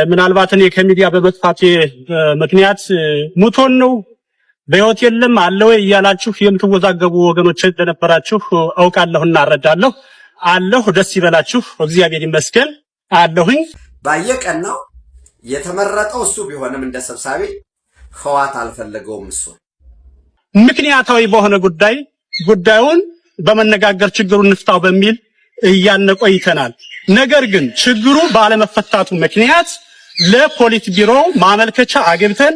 ምናልባት እኔ ከሚዲያ በመጥፋቴ ምክንያት ሙቶን ነው በህይወት የለም አለ ወይ እያላችሁ የምትወዛገቡ ወገኖች እንደነበራችሁ አውቃለሁና አረዳለሁ። አለሁ። ደስ ይበላችሁ። እግዚአብሔር ይመስገን አለሁኝ። ባየቀን ነው የተመረጠው እሱ ቢሆንም እንደ ሰብሳቢ ህዋት አልፈለገውም። እሱ ምክንያታዊ በሆነ ጉዳዩን በመነጋገር ችግሩን እንፍታው በሚል እያልን ቆይተናል። ነገር ግን ችግሩ ባለመፈታቱ ምክንያት ለፖሊት ቢሮ ማመልከቻ አግብተን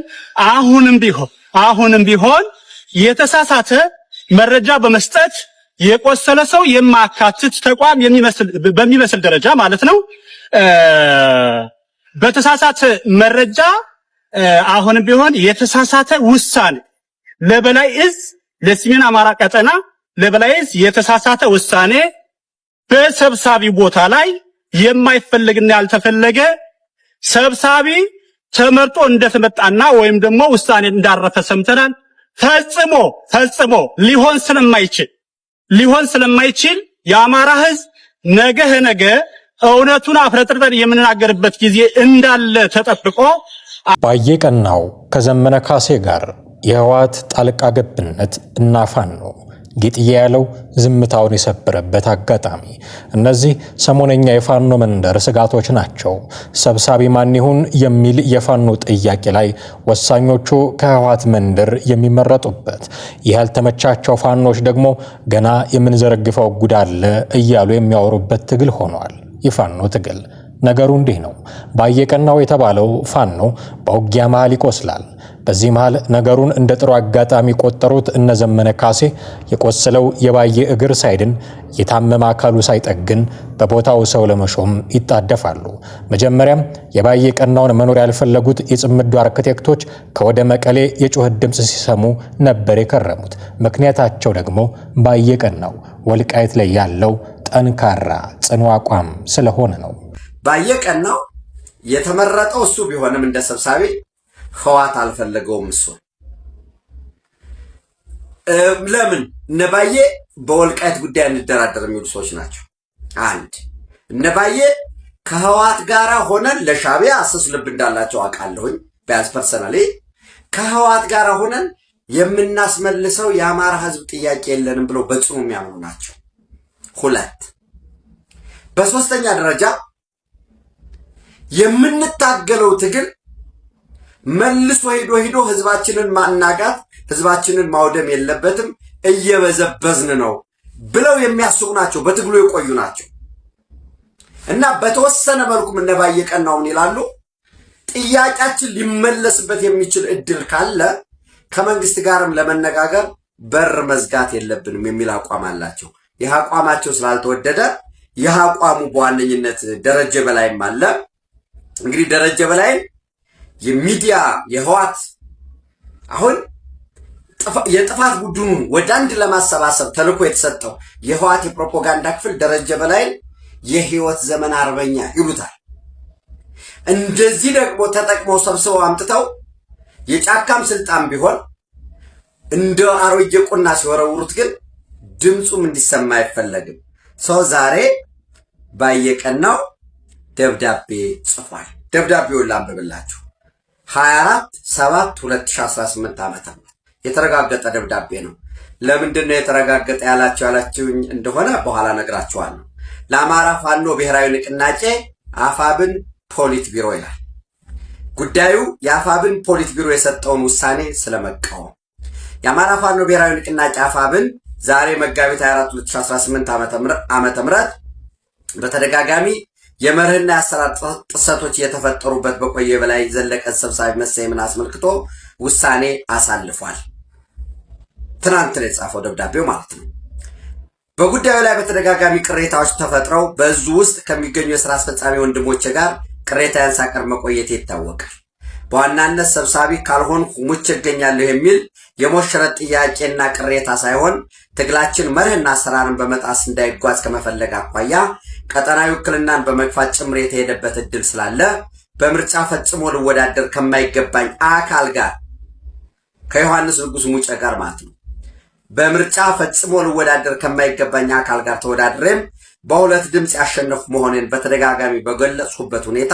አሁንም ቢሆን የተሳሳተ መረጃ በመስጠት የቆሰለ ሰው የማያካትት ተቋም በሚመስል ደረጃ ማለት ነው በተሳሳተ መረጃ አሁንም ቢሆን የተሳሳተ ውሳኔ ለበላይ እዝ ለሰሜን አማራ ቀጠና ለበላይ እዝ የተሳሳተ ውሳኔ በሰብሳቢ ቦታ ላይ የማይፈልግና ያልተፈለገ ሰብሳቢ ተመርጦ እንደተመጣና ወይም ደግሞ ውሳኔ እንዳረፈ ሰምተናል። ፈጽሞ ሊሆን ስለማይችል የአማራ ህዝብ ነገ እውነቱን አፍረጥርጠን የምንናገርበት ጊዜ እንዳለ ተጠብቆ ባየቀናው ከዘመነ ካሴ ጋር የህወሓት ጣልቃ ገብነት እና ፋኖ ጌጥዬ ያለው ዝምታውን የሰበረበት አጋጣሚ እነዚህ ሰሞነኛ የፋኖ መንደር ስጋቶች ናቸው። ሰብሳቢ ማን ይሁን የሚል የፋኖ ጥያቄ ላይ ወሳኞቹ ከህወሓት መንደር የሚመረጡበት፣ ይህ ያልተመቻቸው ፋኖች ደግሞ ገና የምንዘረግፈው ጉድ አለ እያሉ የሚያወሩበት ትግል ሆኗል። የፋኖ ትግል ነገሩ እንዲህ ነው። ባየቀናው የተባለው ፋኖ በውጊያ መሃል ይቆስላል። በዚህ መሃል ነገሩን እንደ ጥሩ አጋጣሚ ቆጠሩት እነ ዘመነ ካሴ። የቆሰለው የባየ እግር ሳይድን የታመመ አካሉ ሳይጠግን በቦታው ሰው ለመሾም ይጣደፋሉ። መጀመሪያም የባየቀናውን መኖር ያልፈለጉት የጽምዱ አርክቴክቶች ከወደ መቀሌ የጩኸት ድምፅ ሲሰሙ ነበር የከረሙት። ምክንያታቸው ደግሞ ባየቀናው ወልቃይት ላይ ያለው ጠንካራ ጽኑ አቋም ስለሆነ ነው። ባየቀናው የተመረጠው እሱ ቢሆንም እንደ ሰብሳቢ ህዋት አልፈለገውም። እሱ ለምን እነባየ በወልቃይት ጉዳይ እንደራደር የሚሉ ሰዎች ናቸው። አንድ እነባየ ከህዋት ጋር ሆነን ለሻቢያ አሰስ ልብ እንዳላቸው አውቃለሁኝ። ቢያንስ ፐርሰናሊ ከህዋት ጋር ሆነን የምናስመልሰው የአማራ ህዝብ ጥያቄ የለንም ብለው በጽኑ የሚያምኑ ናቸው። ሁለት በሶስተኛ ደረጃ የምንታገለው ትግል መልሶ ሄዶ ህዝባችንን ማናጋት ህዝባችንን ማውደም የለበትም እየበዘበዝን ነው ብለው የሚያስቡ ናቸው። በትግሉ የቆዩ ናቸው እና በተወሰነ መልኩ እነባየቀናውን ይላሉ ጥያቄያችን ሊመለስበት የሚችል እድል ካለ ከመንግስት ጋርም ለመነጋገር በር መዝጋት የለብንም የሚል አቋም አላቸው። ይህ አቋማቸው ስላልተወደደ ይህ አቋሙ በዋነኝነት ደረጀ በላይም አለ። እንግዲህ ደረጀ በላይ የሚዲያ የህዋት አሁን የጥፋት ቡድኑን ወደ አንድ ለማሰባሰብ ተልኮ የተሰጠው የህዋት የፕሮፓጋንዳ ክፍል ደረጀ በላይ የህይወት ዘመን አርበኛ ይሉታል። እንደዚህ ደግሞ ተጠቅመው ሰብስበው አምጥተው የጫካም ስልጣን ቢሆን እንደ አሮጌ ቁና ሲወረውሩት ግን ድምጹም እንዲሰማ አይፈለግም። ሰው ዛሬ ባየቀናው ደብዳቤ ጽፏል። ደብዳቤውን ላንብብላችሁ። 24/7/2018 ዓ.ም የተረጋገጠ ደብዳቤ ነው። ለምንድነው የተረጋገጠ ያላችሁኝ እንደሆነ በኋላ ነግራችኋለሁ። ለአማራ ፋኖ ብሔራዊ ንቅናቄ አፋብን ፖሊት ቢሮ ይላል። ጉዳዩ የአፋብን ፖሊት ቢሮ የሰጠውን ውሳኔ ስለመቃወም የአማራ ፋኖ ብሔራዊ ንቅናቄ አፋብን ዛሬ መጋቢት 24/2018 ዓ.ም በተደጋጋሚ የመርህና የአሰራር ጥሰቶች የተፈጠሩበት በቆየ በላይ ዘለቀ ሰብሳቢ መሰየምን አስመልክቶ ውሳኔ አሳልፏል። ትናንት ነው የጻፈው ደብዳቤው ማለት ነው። በጉዳዩ ላይ በተደጋጋሚ ቅሬታዎች ተፈጥረው በዙ ውስጥ ከሚገኙ የሥራ አስፈጻሚ ወንድሞቼ ጋር ቅሬታን ሳቀርብ መቆየቴ ይታወቃል። በዋናነት ሰብሳቢ ካልሆንኩ ሙቼ እገኛለሁ የሚል የሞሽረት ጥያቄና ቅሬታ ሳይሆን ትግላችን መርህና አሰራርን በመጣስ እንዳይጓዝ ከመፈለግ አኳያ ቀጠናዊ ውክልናን በመግፋት ጭምር የተሄደበት እድል ስላለ በምርጫ ፈጽሞ ልወዳደር ከማይገባኝ አካል ጋር ከዮሐንስ ንጉስ ሙጬ ጋር ማለት ነው በምርጫ ፈጽሞ ልወዳደር ከማይገባኝ አካል ጋር ተወዳድሬም በሁለት ድምጽ ያሸነፍኩ መሆኔን በተደጋጋሚ በገለጽኩበት ሁኔታ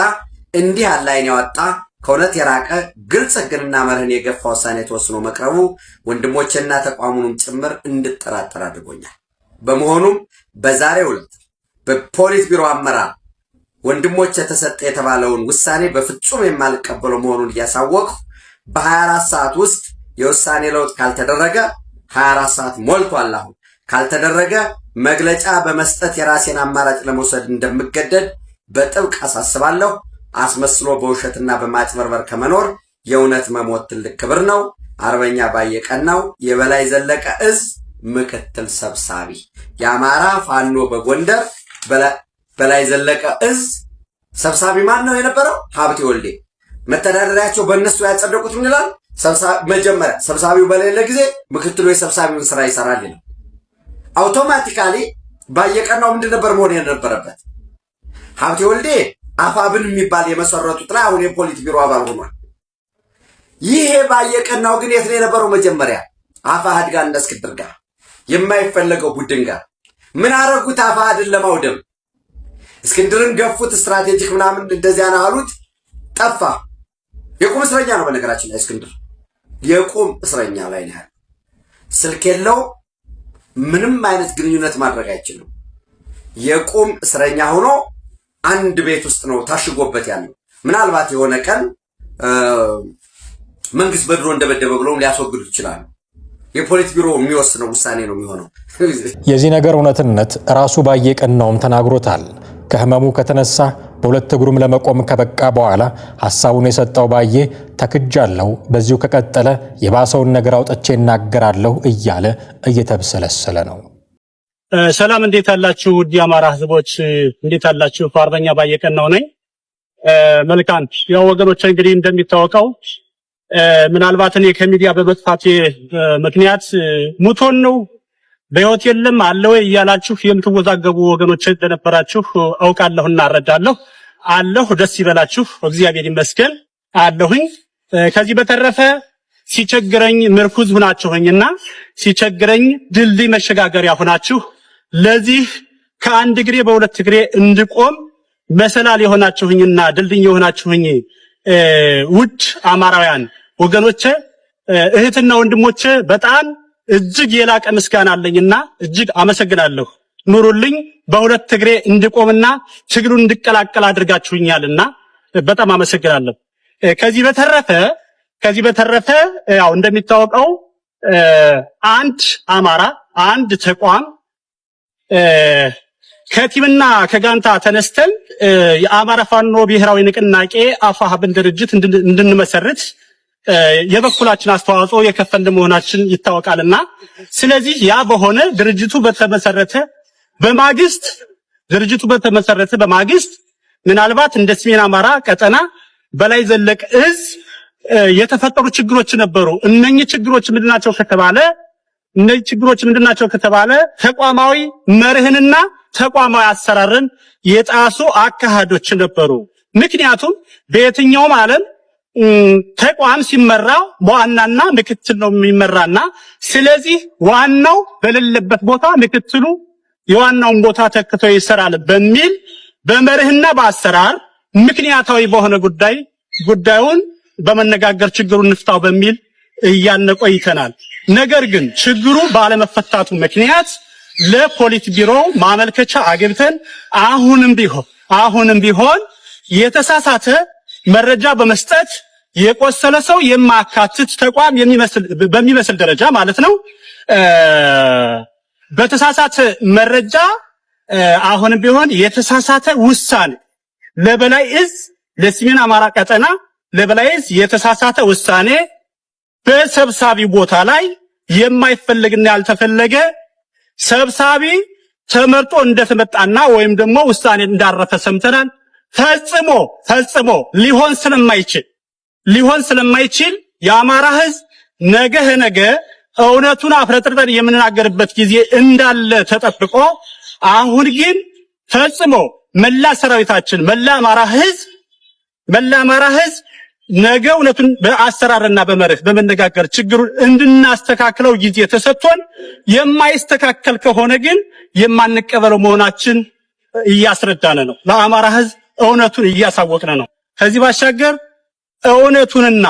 እንዲህ ያለ ዓይን ያወጣ ከእውነት የራቀ ግልጽ ሕግንና መርህን የገፋ ውሳኔ ተወስኖ መቅረቡ ወንድሞቼና ተቋሙንም ጭምር እንድጠራጠር አድርጎኛል። በመሆኑም በዛሬው ዕለት በፖሊት ቢሮ አመራር ወንድሞቼ ተሰጠ የተባለውን ውሳኔ በፍጹም የማልቀበለው መሆኑን እያሳወቅሁ በ24 ሰዓት ውስጥ የውሳኔ ለውጥ ካልተደረገ 24 ሰዓት ሞልቷል። አሁን ካልተደረገ መግለጫ በመስጠት የራሴን አማራጭ ለመውሰድ እንደምገደድ በጥብቅ አሳስባለሁ። አስመስሎ በውሸትና በማጭበርበር ከመኖር የእውነት መሞት ትልቅ ክብር ነው። አርበኛ ባየቀናው የበላይ ዘለቀ እዝ ምክትል ሰብሳቢ። የአማራ ፋኖ በጎንደር በላይ ዘለቀ እዝ ሰብሳቢ ማን ነው የነበረው? ሀብቴ ወልዴ። መተዳደሪያቸው በእነሱ ያጸደቁት ምን ይላል? መጀመሪያ ሰብሳቢው በሌለ ጊዜ ምክትሉ የሰብሳቢውን ስራ ይሰራል ይላል። አውቶማቲካሊ ባየቀናው ምንድን ነበር መሆን የነበረበት? ሀብቴ ወልዴ አፋብን የሚባል የመሰረቱት ላይ አሁን የፖሊት ቢሮ አባል ሆኗል። ይሄ ባየቀናው ግን የት ነው የነበረው? መጀመሪያ አፋሃድ ጋር እንደ እስክንድር ጋር የማይፈለገው ቡድን ጋር ምን አረጉት? አፋሃድን ለማውደም እስክንድርን ገፉት። ስትራቴጂክ ምናምን እንደዚያ ነው አሉት። ጠፋ። የቁም እስረኛ ነው። በነገራችን ላይ እስክንድር የቁም እስረኛ ላይ ነው። ስልክ የለው፣ ምንም አይነት ግንኙነት ማድረግ አይችልም። የቁም እስረኛ ሆኖ አንድ ቤት ውስጥ ነው ታሽጎበት ያለው። ምናልባት የሆነ ቀን መንግስት በድሮ እንደበደበ ብለው ሊያስወግዱት ይችላሉ። የፖሊት ቢሮ የሚወስነው ውሳኔ ነው የሚሆነው። የዚህ ነገር እውነትነት ራሱ ባየቀናውም ተናግሮታል። ከህመሙ ከተነሳ በሁለት እግሩም ለመቆም ከበቃ በኋላ ሐሳቡን የሰጠው ባየ ተክጃለሁ፣ በዚሁ ከቀጠለ የባሰውን ነገር አውጥቼ እናገራለሁ እያለ እየተብሰለሰለ ነው። ሰላም፣ እንዴት አላችሁ? ውድ የአማራ ህዝቦች እንዴት አላችሁ? አርበኛ ባየቀናው ነኝ። መልካም ያው ወገኖች፣ እንግዲህ እንደሚታወቀው ምናልባት እኔ ከሚዲያ በመጥፋቴ ምክንያት ሙቶን ነው በህይወት የለም አለ ወይ እያላችሁ የምትወዛገቡ ወገኖች እንደነበራችሁ አውቃለሁና አረዳለሁ። አለሁ፣ ደስ ይበላችሁ፣ እግዚአብሔር ይመስገን አለሁኝ። ከዚህ በተረፈ ሲቸግረኝ ምርኩዝ ሁናችሁኝና ሲቸግረኝ ድልድይ መሸጋገሪያ ሁናችሁ ለዚህ ከአንድ እግሬ በሁለት እግሬ እንድቆም መሰላል የሆናችሁኝና ድልድይ የሆናችሁኝ ውድ አማራውያን ወገኖቼ፣ እህትና ወንድሞቼ በጣም እጅግ የላቀ ምስጋና አለኝና እጅግ አመሰግናለሁ። ኑሩልኝ። በሁለት እግሬ እንድቆምና ትግሉን እንድቀላቀል አድርጋችሁኛልና በጣም አመሰግናለሁ። ከዚህ በተረፈ ያው እንደሚታወቀው አንድ አማራ አንድ ተቋም ከቲምና ከጋንታ ተነስተን የአማራ ፋኖ ብሔራዊ ንቅናቄ አፋሕብን ድርጅት እንድንመሰርት የበኩላችን አስተዋጽኦ የከፈልን መሆናችን ይታወቃልና ስለዚህ ያ በሆነ ድርጅቱ በተመሰረተ በማግስት ምናልባት እንደ ሰሜን አማራ ቀጠና በላይ ዘለቀ እዝ የተፈጠሩ ችግሮች ነበሩ። እነኚህ ችግሮች ምንድናቸው ከተባለ ተቋማዊ መርህንና ተቋማዊ አሰራርን የጣሱ አካሄዶች ነበሩ። ምክንያቱም በየትኛውም ዓለም ተቋም ሲመራ በዋናና ምክትል ነው የሚመራና ስለዚህ ዋናው በሌለበት ቦታ ምክትሉ የዋናውን ቦታ ተክቶ ይሰራል በሚል በመርህና በአሰራር ምክንያታዊ በሆነ ጉዳዩን በመነጋገር ችግሩን እንፍታው በሚል እያነቆይተናል። ነገር ግን ችግሩ ባለመፈታቱ ምክንያት ለፖሊት ቢሮ ማመልከቻ አግብተን አሁንም ቢሆን የተሳሳተ መረጃ በመስጠት የቆሰለ ሰው የማያካትት ተቋም በሚመስል ደረጃ ማለት ነው በተሳሳተ መረጃ አሁንም ቢሆን የተሳሳተ ውሳኔ ለበላይ እዝ ለሰሜን አማራ ቀጠና ለበላይ እዝ የተሳሳተ ውሳኔ በሰብሳቢ ቦታ ላይ የማይፈልግና ያልተፈለገ ሰብሳቢ ተመርጦ እንደተመጣና ወይም ደግሞ ውሳኔ እንዳረፈ ሰምተናል። ፈጽሞ ሊሆን ስለማይችል የአማራ ህዝብ ነገ እውነቱን አፍረጥርጠን የምንናገርበት ጊዜ እንዳለ ተጠብቆ አሁን ግን ፈጽሞ መላ ሰራዊታችን መላ አማራ ህዝብ ነገ እውነቱን በአሰራርና በመርህ በመነጋገር ችግሩን እንድናስተካክለው ጊዜ ተሰጥቶን የማይስተካከል ከሆነ ግን የማንቀበለው መሆናችን እያስረዳነ ነው። ለአማራ ህዝብ እውነቱን እያሳወቅነ ነው። ከዚህ ባሻገር እውነቱንና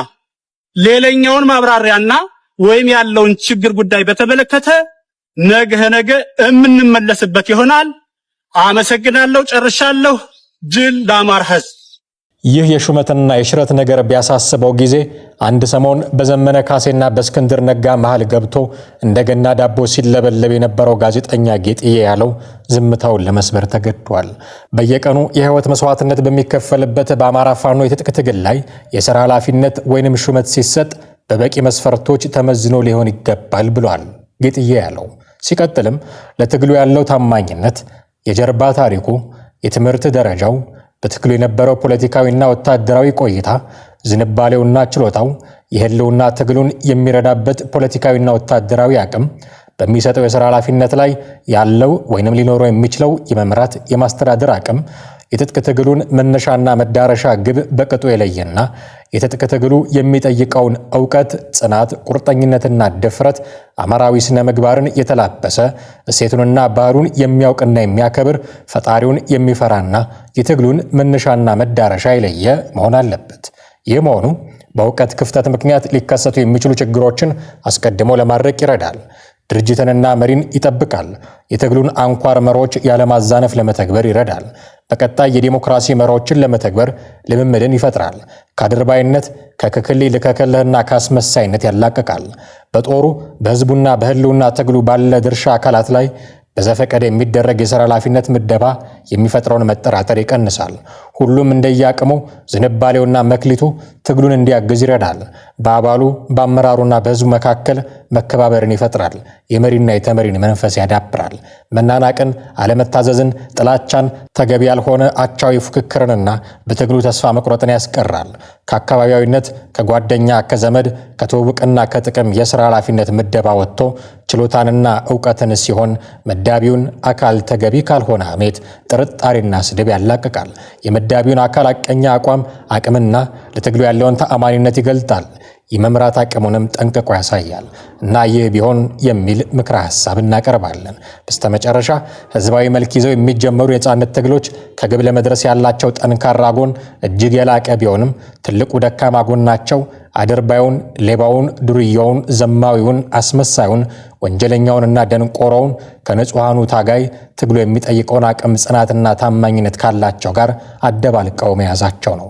ሌላኛውን ማብራሪያና ወይም ያለውን ችግር ጉዳይ በተመለከተ ነገ የምንመለስበት ይሆናል። አመሰግናለሁ። ጨርሻለሁ። ድል ለአማራ ሕዝብ። ይህ የሹመትና የሽረት ነገር ቢያሳስበው ጊዜ አንድ ሰሞን በዘመነ ካሴና በእስክንድር ነጋ መሃል ገብቶ እንደገና ዳቦ ሲለበለብ የነበረው ጋዜጠኛ ጌጥዬ ያለው ዝምታውን ለመስበር ተገዷል። በየቀኑ የህይወት መስዋዕትነት በሚከፈልበት በአማራ ፋኖ የትጥቅ ትግል ላይ የሥራ ኃላፊነት ወይንም ሹመት ሲሰጥ በበቂ መስፈርቶች ተመዝኖ ሊሆን ይገባል ብሏል ጌጥዬ ያለው። ሲቀጥልም ለትግሉ ያለው ታማኝነት፣ የጀርባ ታሪኩ፣ የትምህርት ደረጃው፣ በትግሉ የነበረው ፖለቲካዊና ወታደራዊ ቆይታ፣ ዝንባሌውና ችሎታው፣ የህልውና ትግሉን የሚረዳበት ፖለቲካዊና ወታደራዊ አቅም፣ በሚሰጠው የሥራ ኃላፊነት ላይ ያለው ወይንም ሊኖረው የሚችለው የመምራት የማስተዳደር አቅም፣ የትጥቅ ትግሉን መነሻና መዳረሻ ግብ በቅጡ የለየና የትጥቅ ትግሉ የሚጠይቀውን ዕውቀት፣ ጽናት፣ ቁርጠኝነትና ድፍረት፣ አማራዊ ስነ ምግባርን የተላበሰ እሴቱንና ባህሉን የሚያውቅና የሚያከብር ፈጣሪውን የሚፈራና የትግሉን መነሻና መዳረሻ የለየ መሆን አለበት። ይህ መሆኑ በዕውቀት ክፍተት ምክንያት ሊከሰቱ የሚችሉ ችግሮችን አስቀድሞ ለማድረቅ ይረዳል። ድርጅትንና መሪን ይጠብቃል። የትግሉን አንኳር መሮች ያለማዛነፍ ለመተግበር ይረዳል። በቀጣይ የዲሞክራሲ መሮችን ለመተግበር ልምምድን ይፈጥራል። ከአድርባይነት ከክክል ልከክልህና ካስመሳይነት ያላቅቃል። በጦሩ በህዝቡና በህልውና ትግሉ ባለ ድርሻ አካላት ላይ በዘፈቀደ የሚደረግ የሥራ ኃላፊነት ምደባ የሚፈጥረውን መጠራጠር ይቀንሳል። ሁሉም እንደያቅሙ ዝንባሌውና መክሊቱ ትግሉን እንዲያግዝ ይረዳል። በአባሉ በአመራሩና በህዝቡ መካከል መከባበርን ይፈጥራል። የመሪና የተመሪን መንፈስ ያዳብራል። መናናቅን፣ አለመታዘዝን፣ ጥላቻን፣ ተገቢ ያልሆነ አቻዊ ፉክክርንና በትግሉ ተስፋ መቁረጥን ያስቀራል። ከአካባቢያዊነት፣ ከጓደኛ፣ ከዘመድ፣ ከትውውቅና ከጥቅም የሥራ ኃላፊነት ምደባ ወጥቶ ችሎታንና ዕውቀትን ሲሆን መዳቢውን አካል ተገቢ ካልሆነ ሐሜት፣ ጥርጣሬና ስድብ ያላቅቃል። የመዳቢውን አካል አቀኛ አቋም፣ አቅምና ለትግሉ ያለውን ተአማኒነት ይገልጣል። የመምራት አቅሙንም ጠንቅቆ ያሳያል እና ይህ ቢሆን የሚል ምክረ ሐሳብ እናቀርባለን። በስተመጨረሻ ህዝባዊ መልክ ይዘው የሚጀመሩ የነጻነት ትግሎች ከግብ ለመድረስ ያላቸው ጠንካራ ጎን እጅግ የላቀ ቢሆንም ትልቁ ደካማ ጎናቸው አድርባዩን፣ ሌባውን፣ ዱርያውን፣ ዘማዊውን፣ አስመሳዩን፣ ወንጀለኛውንና ደንቆሮውን ከንጹሐኑ ታጋይ ትግሉ የሚጠይቀውን አቅም፣ ጽናትና ታማኝነት ካላቸው ጋር አደባልቀው መያዛቸው ነው።